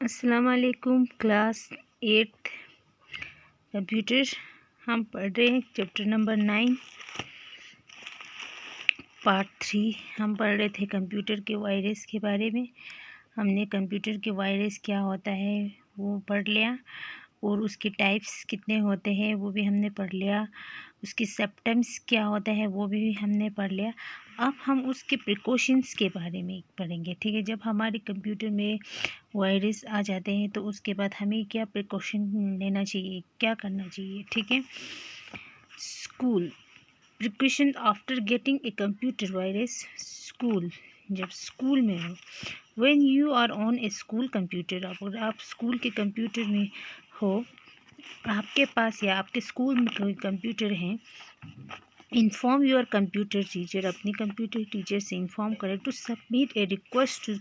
अस्सलाम वालेकुम। Class 8 computer हम पढ़ रहे हैं। चैप्टर नंबर 9 पार्ट 3 हम पढ़ रहे थे कंप्यूटर के वायरस के बारे में। हमने कंप्यूटर के वायरस क्या होता है वो पढ़ लिया, और उसके टाइप्स कितने होते हैं वो भी हमने पढ़ लिया। उसकी सिम्पटम्स क्या होता है वो भी हमने पढ़ लिया। अब हम उसके प्रिकॉशंस के बारे में पढ़ेंगे, ठीक है। जब हमारे कंप्यूटर में वायरस आ जाते हैं तो उसके बाद हमें क्या प्रिकॉशन लेना चाहिए, क्या करना चाहिए, ठीक है। School precaution after getting a computer virus. School, जब स्कूल में हो, when you are on a school computer, अगर आप स्कूल के कंप्यूटर में हो, आपके पास या आपके स्कूल में कोई कंप्यूटर हैं, इन्फॉर्म योर कंप्यूटर टीचर, अपनी कंप्यूटर टीचर से इन्फॉर्म करें to submit a request to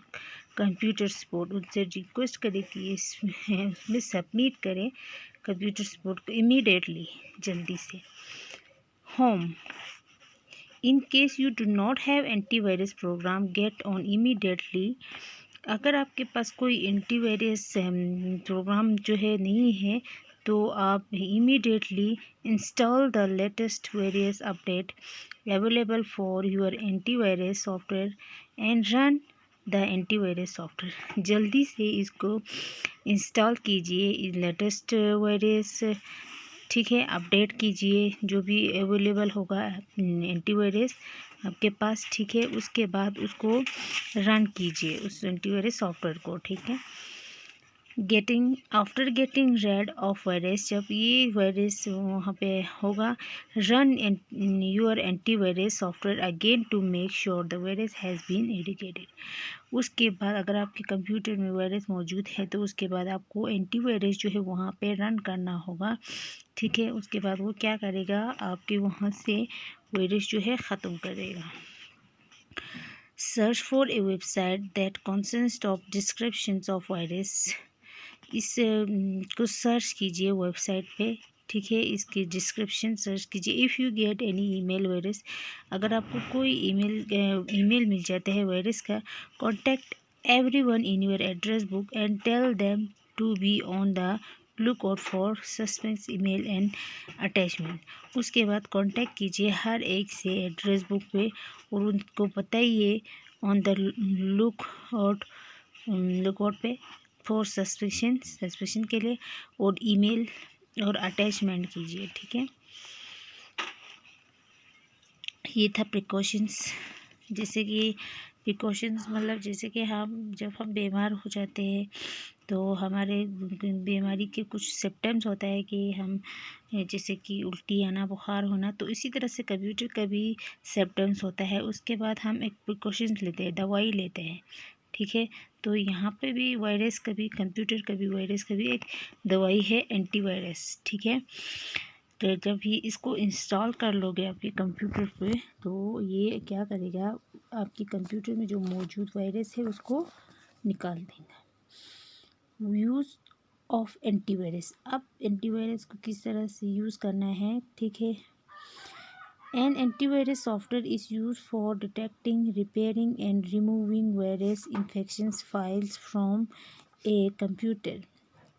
computer support, उनसे रिक्वेस्ट करें कि उसमें सबमिट करें कंप्यूटर सपोर्ट को इमीडिएटली, जल्दी से। Home, in case you do not have antivirus program, get on immediately, अगर आपके पास कोई एंटीवायरस प्रोग्राम जो है नहीं है तो आप immediately install the latest virus update available for your antivirus software and run the antivirus software, जल्दी से इसको इंस्टॉल कीजिए लेटेस्ट वायरस, ठीक है। अपडेट कीजिए जो भी अवेलेबल होगा एंटीवायरस आपके पास, ठीक है। उसके बाद उसको रन कीजिए उस एंटीवायरस सॉफ्टवेयर को, ठीक है। After getting rid of virus, जब ये वायरस वहाँ पे होगा, run your antivirus software again to make sure the virus has been eradicated. उसके बाद अगर आपके कंप्यूटर में वायरस मौजूद है तो उसके बाद आपको एंटीवायरस जो है वहाँ पे रन करना होगा, ठीक है। उसके बाद वो क्या करेगा, आपके वहाँ से वायरस जो है ख़त्म करेगा। Search for a website that consist of descriptions of virus, इस को सर्च कीजिए वेबसाइट पे, ठीक है। इसकी डिस्क्रिप्शन सर्च कीजिए। If you get any email virus, अगर आपको कोई ईमेल मिल जाता है वायरस का, contact everyone in your address book and tell them to be on the look out for suspense email and attachment. उसके बाद कांटेक्ट कीजिए हर एक से एड्रेस बुक पे और उनको बताइए ऑन द लुक आउट पे फॉर सस्पेशन के लिए, और ईमेल और अटैचमेंट कीजिए, ठीक है। ये था प्रिकॉशंस। जैसे कि प्रिकॉशंस मतलब जैसे कि जब हम बीमार हो जाते हैं तो हमारे बीमारी के कुछ सिम्टम्स होता है कि हम जैसे कि उल्टी आना, बुखार होना, तो इसी तरह से कंप्यूटर का भी सिम्टम्स होता है। उसके बाद हम एक प्रिकॉशंस लेते हैं, दवाई लेते हैं, ठीक है। तो यहाँ पे भी वायरस का भी, कंप्यूटर का भी, वायरस का भी एक दवाई है, एंटीवायरस, ठीक है। तो जब ही इसको इंस्टॉल कर लोगे आपके कंप्यूटर पे तो ये क्या करेगा, आपके कंप्यूटर में जो मौजूद वायरस है उसको निकाल देगा। यूज़ ऑफ एंटीवायरस, अब एंटीवायरस को किस तरह से यूज़ करना है, ठीक है। An antivirus software is used for detecting, repairing and removing virus infections files from a computer.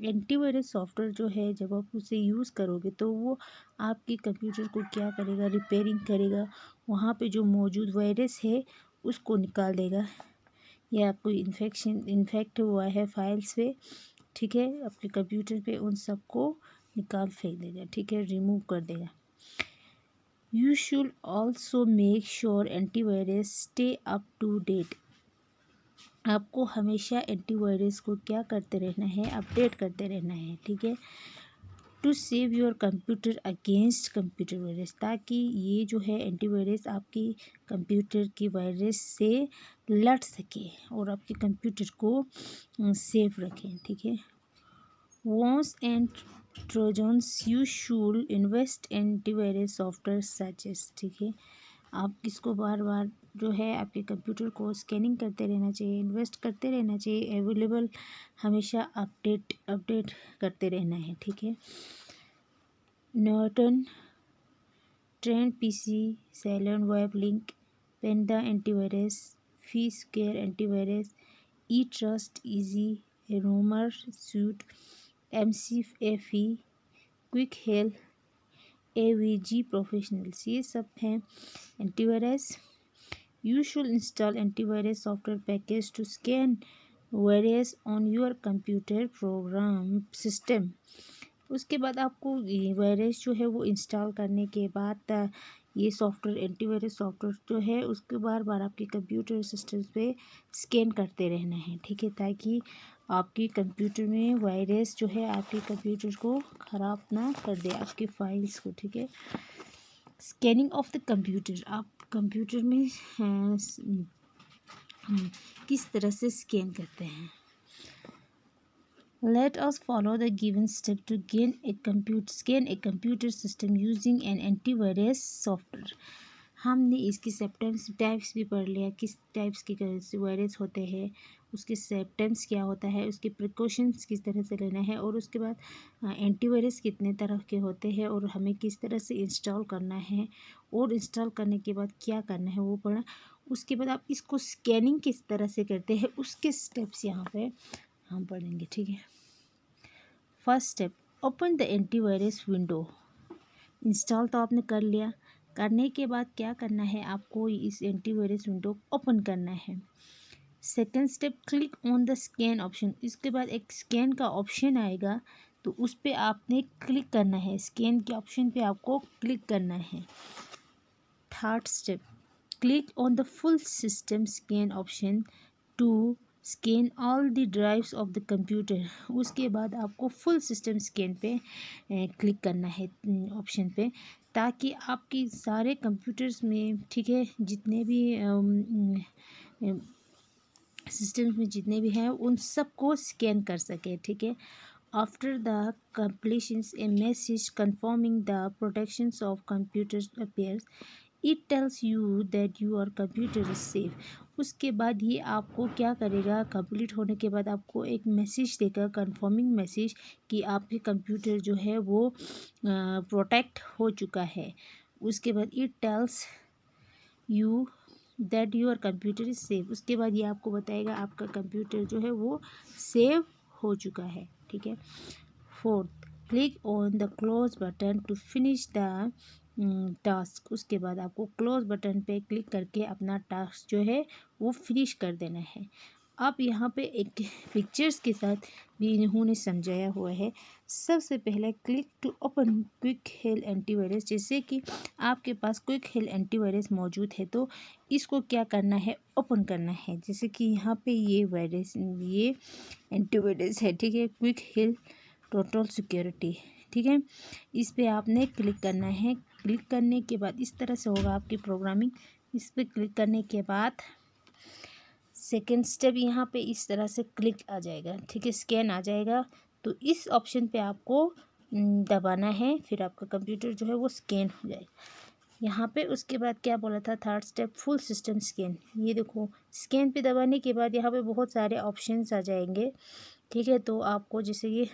Antivirus software जो है जब आप उसे यूज़ करोगे तो वो आपके कंप्यूटर को क्या करेगा, रिपेयरिंग करेगा, वहाँ पे जो मौजूद वायरस है उसको निकाल देगा, या कोई इन्फेक्ट हुआ है फाइल्स पे, ठीक है, आपके कंप्यूटर पे, उन सबको निकाल फेंक देगा, ठीक है, रिमूव कर देगा। You should also make sure antivirus stay up to date. आपको हमेशा एंटीवायरस को क्या करते रहना है, अपडेट करते रहना है, ठीक है। To save your computer against computer virus, ताकि ये जो है एंटीवायरस आपकी कंप्यूटर की वायरस से लड़ सके और आपके कंप्यूटर को सेफ रखें, ठीक है। Once and Trojans, you should invest antivirus software सजेस, ठीक है। आप इसको बार बार जो है आपके कंप्यूटर को स्कैनिंग करते रहना चाहिए, इन्वेस्ट करते रहना चाहिए, अवेलेबल हमेशा अपडेट करते रहना है, ठीक है। Norton, Trend PC, cillin web link, Panda antivirus, फीस care antivirus, eTrust, EZ armor suite, McAfee, Quick Heal, AVG professionals, ये सब हैं antivirus. You should install antivirus software package to scan virus on your computer program system। उसके बाद आपको virus जो है वो इंस्टॉल करने के बाद ये सॉफ्टवेयर एंटीवायरस सॉफ्टवेयर जो है उसके बार बार आपके कंप्यूटर सिस्टम पे स्कैन करते रहना है, ठीक है, ताकि आपके कंप्यूटर में वायरस जो है आपके कंप्यूटर को ख़राब ना कर दे, आपके फाइल्स को, ठीक है। स्कैनिंग ऑफ द कंप्यूटर, आप कंप्यूटर में किस तरह से स्कैन करते हैं। Let us follow the given step to scan a computer system using an antivirus software। हमने इसकी टाइप्स भी पढ़ लिया, किस टाइप्स के वायरस होते हैं, उसके सिम्टम्स क्या होता है, उसके प्रिकॉशंस किस तरह से लेना है, और उसके बाद एंटीवायरस कितने तरह के होते हैं और हमें किस तरह से इंस्टॉल करना है, और इंस्टॉल करने के बाद क्या करना है वो पढ़ा। उसके बाद आप इसको स्कैनिंग किस तरह से करते हैं उसके स्टेप्स यहाँ पे हम पढ़ेंगे, ठीक है। First step, open the antivirus window. Install तो आपने कर लिया, करने के बाद क्या करना है, आपको इस एंटीवायरस विंडो ओपन करना है। Second step, click on the scan option. इसके बाद एक स्कैन का ऑप्शन आएगा तो उस पर आपने क्लिक करना है, स्कैन के ऑप्शन पे आपको क्लिक करना है। Third step, click on the full system scan option to scan all the drives of the computer. उसके बाद आपको फुल सिस्टम स्कैन पे क्लिक करना है ऑप्शन पे, ताकि आपके सारे कंप्यूटर्स में, ठीक है, जितने भी सिस्टम्स में जितने भी हैं उन सबको स्कैन कर सके, ठीक है। After the completion a message confirming the protections of computers appears। It tells you that your computer is safe। उसके बाद ये आपको क्या करेगा, कंप्लीट होने के बाद आपको एक मैसेज देगा, कंफर्मिंग मैसेज, कि आपके कंप्यूटर जो है वो प्रोटेक्ट हो चुका है। उसके बाद it tells you that your computer is safe. उसके बाद ये आपको बताएगा आपका कंप्यूटर जो है वो सेव हो चुका है, ठीक है। Fourth, click on the close button to finish the task. उसके बाद आपको क्लोज बटन पे क्लिक करके अपना टास्क जो है वो फिनिश कर देना है। अब यहाँ पे एक पिक्चर्स के साथ भी इन्होंने समझाया हुआ है। सबसे पहले click to open quick help antivirus. जैसे कि आपके पास क्विक हेल्प एंटीवायरस मौजूद है तो इसको क्या करना है, ओपन करना है। जैसे कि यहाँ पे ये वायरस, ये एंटीवायरस है, ठीक है, क्विक हेल्प टोटल सिक्योरिटी, ठीक है। इस पे आपने क्लिक करना है। क्लिक करने के बाद इस तरह से होगा आपकी प्रोग्रामिंग। इस पे क्लिक करने के बाद सेकेंड स्टेप यहाँ पे इस तरह से क्लिक आ जाएगा, ठीक है, स्कैन आ जाएगा। तो इस ऑप्शन पे आपको दबाना है, फिर आपका कंप्यूटर जो है वो स्कैन हो जाएगा। यहाँ पे उसके बाद क्या बोला था, third step full system scan. ये देखो, स्कैन पे दबाने के बाद यहाँ पे बहुत सारे ऑप्शंस आ जाएंगे, ठीक है। तो आपको जैसे ये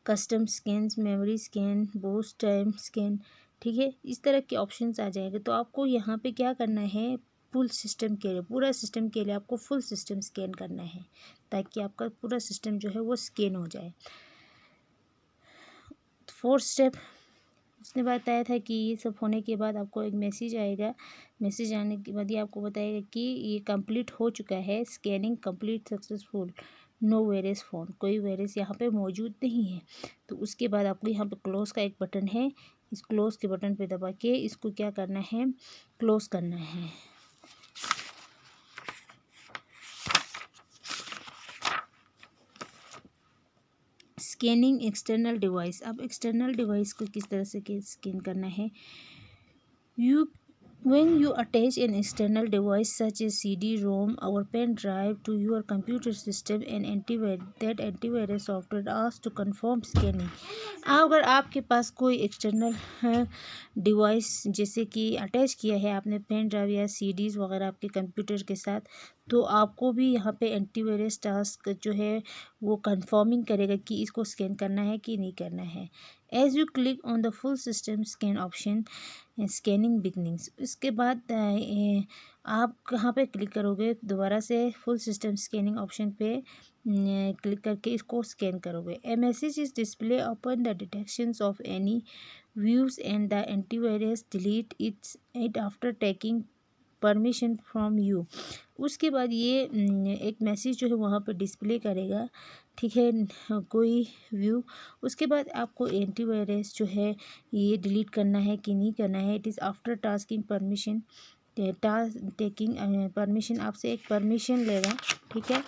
custom scan, memory scan, boost time scan, ठीक है, इस तरह के ऑप्शंस आ जाएंगे। तो आपको यहाँ पे क्या करना है, फुल सिस्टम के लिए, पूरा सिस्टम के लिए आपको फुल सिस्टम स्कैन करना है, ताकि आपका पूरा सिस्टम जो है वो स्कैन हो जाए। फोर्थ स्टेप, उसने बताया था कि ये सब होने के बाद आपको एक मैसेज आएगा। मैसेज आने के बाद ये आपको बताएगा कि ये कंप्लीट हो चुका है, scanning complete successful, no virus found, कोई वायरस यहाँ पे मौजूद नहीं है। तो उसके बाद आपको यहाँ पे क्लोज का एक बटन है, इस क्लोज के बटन पे दबा के इसको क्या करना है, क्लोज करना है। Scanning external device. अब एक्सटर्नल डिवाइस को किस तरह से स्कैन करना है, when you attach an external device such as CD-ROM or pen drive to your computer system, that antivirus software asks to confirm scanning। अगर आपके पास कोई एक्सटर्नल डिवाइस जैसे कि अटैच किया है आपने पेन ड्राइव या CDs वगैरह आपके कंप्यूटर के साथ, तो आपको भी यहाँ पे एंटीवायरस टास्क जो है वो कंफर्मिंग करेगा कि इसको स्कैन करना है कि नहीं करना है। As you click on the full system scan option, scanning beginnings. इसके बाद आप कहाँ पे क्लिक करोगे, दोबारा से फुल सिस्टम स्कैनिंग ऑप्शन पे क्लिक करके इसको स्कैन करोगे। A message is display open the detections of any views and the antivirus delete it after taking permission from you. उसके बाद ये एक मैसेज जो है वहाँ पर डिस्प्ले करेगा, ठीक है, कोई व्यू। उसके बाद आपको एंटीवायरस जो है ये डिलीट करना है कि नहीं करना है। It is after tasking permission, taking permission, आपसे एक परमिशन लेगा, ठीक है।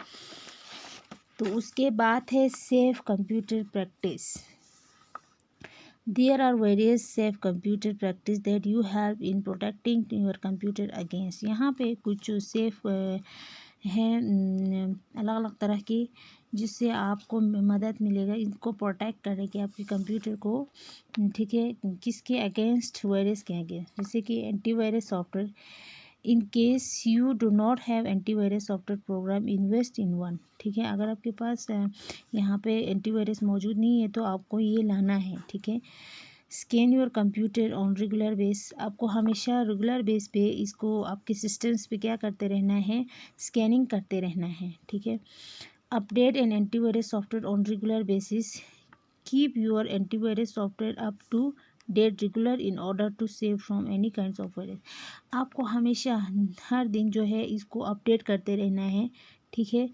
तो उसके बाद है safe computer practice. There are various safe computer practice that you help in protecting your computer against। यहाँ पे कुछ सेफ हैं अलग अलग तरह की, जिससे आपको मदद मिलेगा इनको प्रोटेक्ट करने की आपके कंप्यूटर को, ठीक है। किसके अगेंस्ट, वायरस के अगेंस्ट, जैसे कि antivirus software. In case you do not have antivirus software program, invest in one, ठीक है। अगर आपके पास यहाँ पे एंटीवायरस मौजूद नहीं है तो आपको ये लाना है, ठीक है। Scan your computer on regular base, आपको हमेशा रेगुलर बेस पे इसको आपके सिस्टम्स पे क्या करते रहना है, स्कैनिंग करते रहना है, ठीक है। Update an antivirus software on regular basis, keep your antivirus software up to date regular in order to save from any kinds of virus. आपको हमेशा हर दिन जो है इसको अपडेट करते रहना है, ठीक है,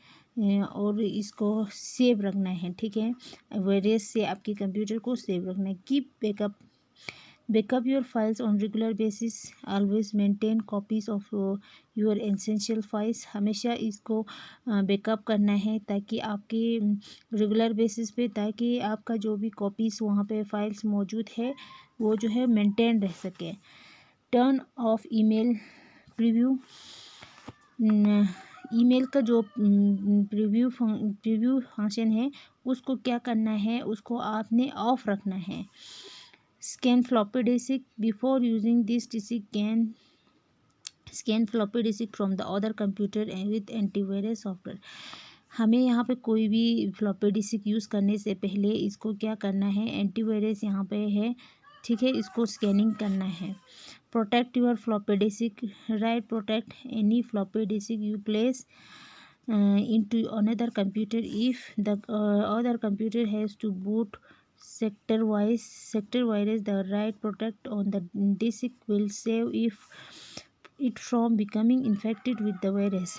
और इसको सेव रखना है, ठीक है। वायरस से आपके कंप्यूटर को सेव रखना है। Keep backup your files on regular basis, always maintain copies of your essential files, हमेशा इसको बैकअप करना है ताकि आपके रेगुलर बेसिस पे, ताकि आपका जो भी कॉपीज़ वहाँ पे फाइल्स मौजूद है वो जो है मेंटेन रह सके। Turn off email preview, email का जो प्रीव्यू फंक्शन है उसको क्या करना है, उसको आपने ऑफ रखना है। Scan floppy disk before using this disk, can scan floppy disk from the other computer and with antivirus software. हमें यहाँ पे कोई भी फ्लॉपी डिस्क यूज़ करने से पहले इसको क्या करना है, एंटीवायरस यहाँ पे है, ठीक है, इसको स्कैनिंग करना है। Protect your floppy disk, right, protect any floppy disk you place into another computer if the other computer has to boot sector virus, the right protect on the disk will save it from becoming infected with the virus।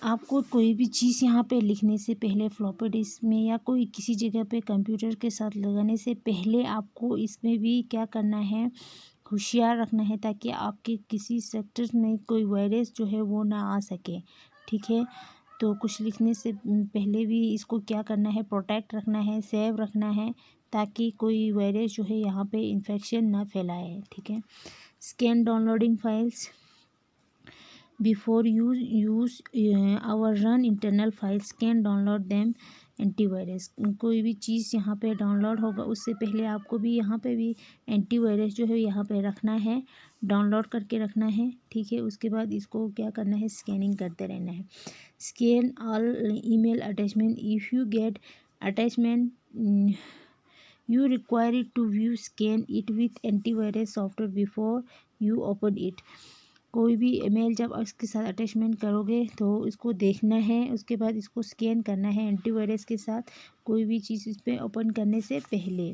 आपको कोई भी चीज़ यहाँ पे लिखने से पहले floppy disk में या कोई किसी जगह पे कंप्यूटर के साथ लगाने से पहले आपको इसमें भी क्या करना है, होशियार रखना है, ताकि आपके किसी सेक्टर में कोई वायरस जो है वो ना आ सके, ठीक है। तो कुछ लिखने से पहले भी इसको क्या करना है, प्रोटेक्ट रखना है, सेव रखना है, ताकि कोई वायरस जो है यहाँ पे इन्फेक्शन ना फैलाए, ठीक है। Scan downloading files before use our run internal files, can download them antivirus. कोई भी चीज़ यहाँ पे डाउनलोड होगा उससे पहले आपको भी यहाँ पे भी एंटीवायरस जो है यहाँ पे रखना है, डाउनलोड करके रखना है, ठीक है। उसके बाद इसको क्या करना है, स्कैनिंग करते रहना है। Scan all email attachment, if you gate attachment you require it to view, scan it with antivirus software before you open it। कोई भी ईमेल जब इसके साथ अटैचमेंट करोगे तो इसको देखना है, उसके बाद इसको स्कैन करना है एंटीवायरस के साथ, कोई भी चीज़ इस पर ओपन करने से पहले।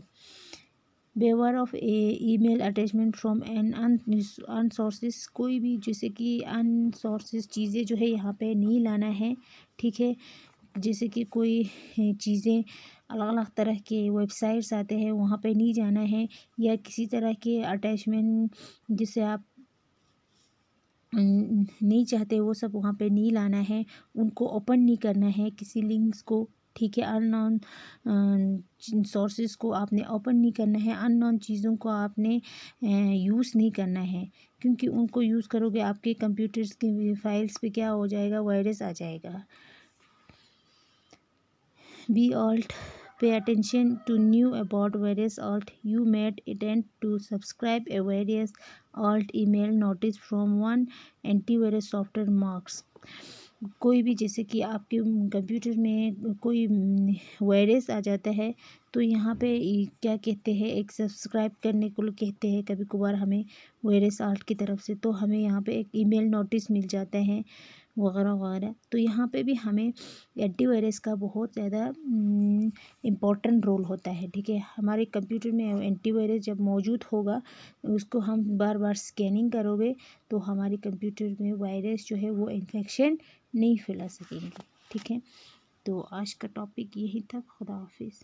Beware of email attachment from an unsources, कोई भी जैसे कि अनसोर्सेस चीज़ें जो है यहाँ पे नहीं लाना है, ठीक है। जैसे कि कोई चीज़ें अलग अलग तरह के वेबसाइट्स आते हैं वहाँ पे नहीं जाना है, या किसी तरह के अटैचमेंट जिसे आप नहीं चाहते वो सब वहाँ पे नहीं लाना है, उनको ओपन नहीं करना है किसी लिंक्स को, ठीक है। अननोन सोर्सेज को आपने ओपन नहीं करना है, अननोन चीज़ों को आपने यूज़ नहीं करना है, क्योंकि उनको यूज़ करोगे आपके कंप्यूटर्स के फाइल्स पे क्या हो जाएगा, वायरस आ जाएगा। Be alert, pay attention to new about various alt, you might intend to subscribe a various alt email notice from one antivirus software marks। कोई भी जैसे कि आपके कंप्यूटर में कोई वायरस आ जाता है तो यहाँ पे क्या कहते हैं, एक सब्सक्राइब करने को कहते हैं कभी कभार हमें वायरस आर्ट की तरफ से, तो हमें यहाँ पे एक ईमेल नोटिस मिल जाता है वगैरह वगैरह। तो यहाँ पे भी हमें एंटीवायरस का बहुत ज़्यादा इम्पोर्टेंट रोल होता है। ठीक है, हमारे कंप्यूटर में एंटीवायरस जब मौजूद होगा, उसको हम बार बार स्कैनिंग करोगे तो हमारे कंप्यूटर में वायरस जो है वो इन्फेक्शन नहीं फैला सकेंगे। ठीक है, तो आज का टॉपिक यही था। खुदा हाफिज़।